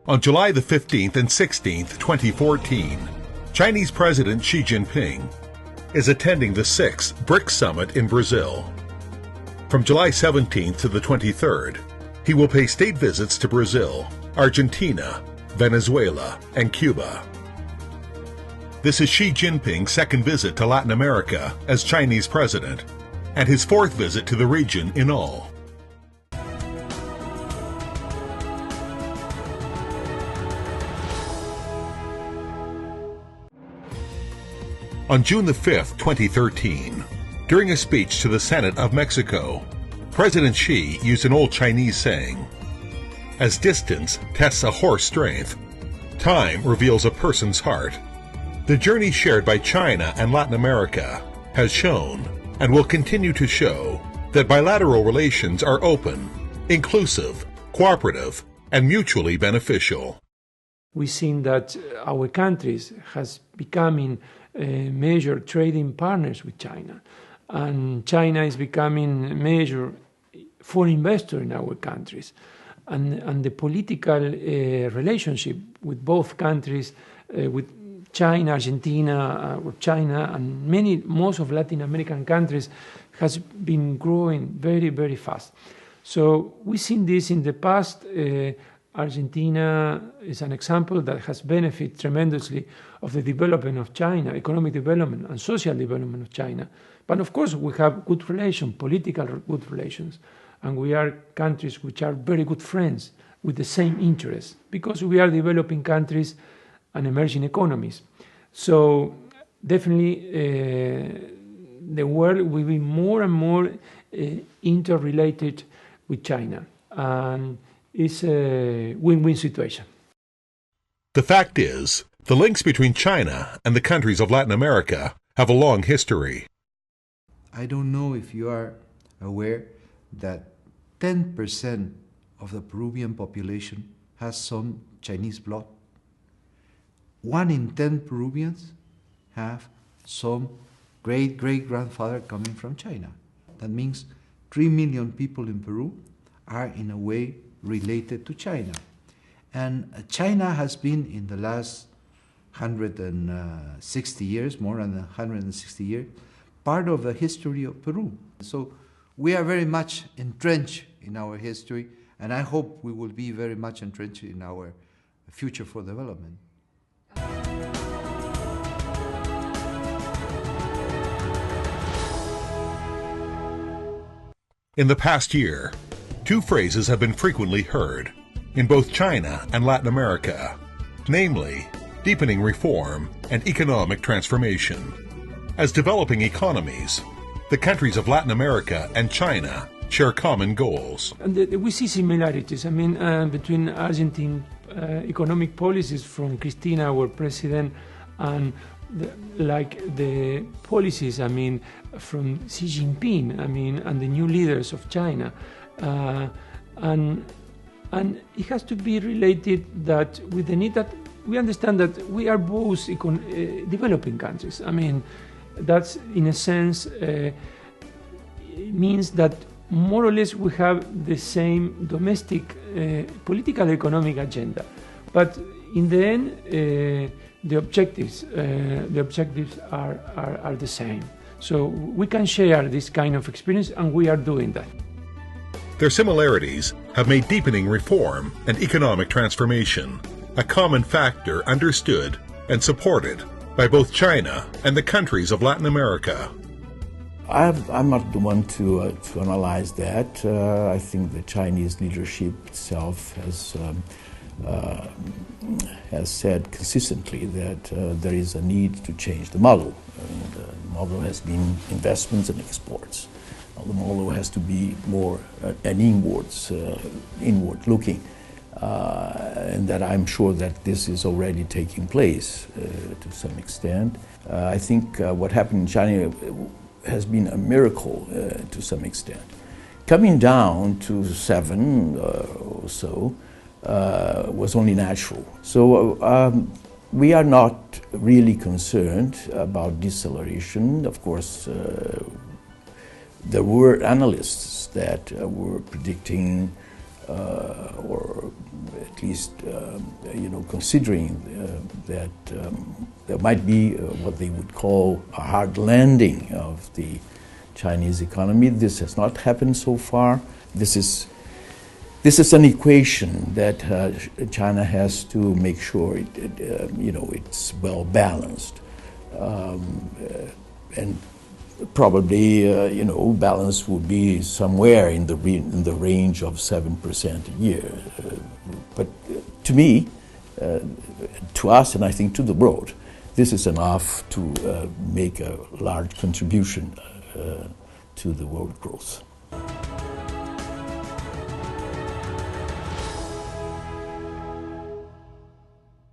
On July the 15th and 16th, 2014, Chinese President Xi Jinping is attending the 6th BRICS Summit in Brazil. From July 17th to the 23rd, he will pay state visits to Brazil, Argentina, Venezuela, and Cuba. This is Xi Jinping's second visit to Latin America as Chinese president, and his fourth visit to the region in all. On June the 5th, 2013, during a speech to the Senate of Mexico, President Xi used an old Chinese saying, "As distance tests a horse's strength, time reveals a person's heart." The journey shared by China and Latin America has shown, and will continue to show, that bilateral relations are open, inclusive, cooperative, and mutually beneficial. We've seen that our countries has becoming major trading partners with China, and China is becoming a major foreign investor in our countries, and the political relationship with both countries, with China, Argentina, or China, and most of Latin American countries has been growing very, very fast. So we've seen this in the past. Argentina is an example that has benefited tremendously of the development of China, economic development and social development of China. But of course, we have good relations, political good relations, and we are countries which are very good friends with the same interests, because we are developing countries and emerging economies. So definitely the world will be more and more interrelated with China, and it's a win-win situation. The fact is, the links between China and the countries of Latin America have a long history. I don't know if you are aware that 10% of the Peruvian population has some Chinese blood. 1 in 10 Peruvians have some great-great-grandfather coming from China. That means 3 million people in Peru are in a way related to China. And China has been, in the last 160 years, more than 160 years, part of the history of Peru. So we are very much entrenched in our history, and I hope we will be very much entrenched in our future for development. In the past year, two phrases have been frequently heard in both China and Latin America, namely deepening reform and economic transformation. As developing economies, the countries of Latin America and China share common goals. And we see similarities, between Argentine economic policies from Cristina, our president, and the policies, from Xi Jinping, and the new leaders of China. And it has to be related that with the need that we understand that we are both developing countries. That's in a sense means that more or less we have the same domestic political economic agenda, but in the end the objectives are the same. So we can share this kind of experience, and we are doing that. Their similarities have made deepening reform and economic transformation a common factor understood and supported by both China and the countries of Latin America. I'm not the one to analyze that. I think the Chinese leadership itself has said consistently that there is a need to change the model. And the model has been investments and exports. Now, the model has to be more inward looking. And that I'm sure that this is already taking place to some extent. I think what happened in China has been a miracle to some extent. Coming down to 7 or so was only natural. So we are not really concerned about deceleration. Of course, there were analysts that were predicting or at least considering that there might be what they would call a hard landing of the Chinese economy. This has not happened so far. This is an equation that China has to make sure it's well balanced, and probably balance would be somewhere in the range of 7% a year. But to me, to us, and I think to the world, this is enough to make a large contribution to the world growth.